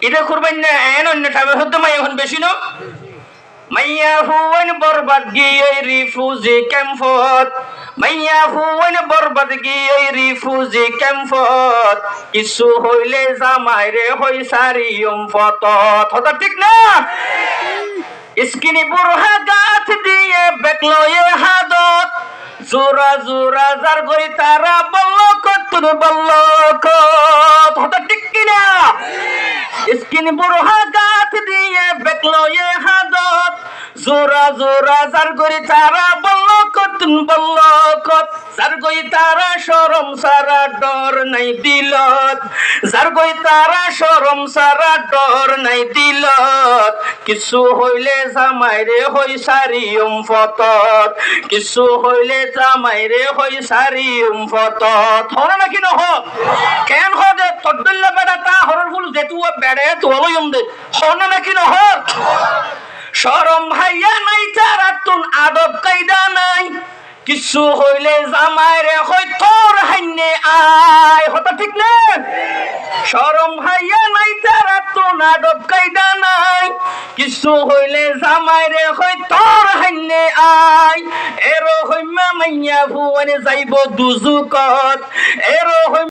এটা করবেন না এন অন্য টাইমে হতে মাই এখন বেশি না মাইয়া হুয়ান বরবাদ গিয়ে রিফুজি ক্যাম্পত মাইয়া হুয়ান বরবাদ গিয়ে রিফুজি ক্যাম্পত কিছু হইলে জামাই রে হই সারিয়ম ফত হতা ঠিক না স্কিনি বুড়হা গাছ দিয়ে বেকলয়ে হাদত জোরা জোরা যার গই তারা বল্লকত বল্লকত হতা ঠিক কিনা স্কিনি বুড়হা গাছ দিয়ে বেকলয়ে হাদত জোরা জোরা যার গই তারা বল্লকত বল্লকত যার গই তারা শরম সারা ডর নাই দিলত যার গই তারা শরম সারা ডর নাই দিলত কিছু হইলে জামাইরে হই সারিয়ম ফতত কিছু হইলে জামাইরে হই সারিয়ম ফতত হর নাকি নহ কেন হ দে তদ্দল্লা বেড়া তা হরর ফুল যেতু বেড়ে তোলয়ম দে হর নাকি নহ শরম হাইয়া নাই তারাতুন আদব কায়দা নাই কিছু হইলে জামাইরে হই তোর হাইনে আয় হতা ঠিক না শরম হাইয়া নাই তারাতুন আদব কায়দা নাই কিছু হইলে জামাইরে হই তোর হাইনে আয় এরো হইমা মাইয়া ভুয়ানে যাইব দুজুকত এরো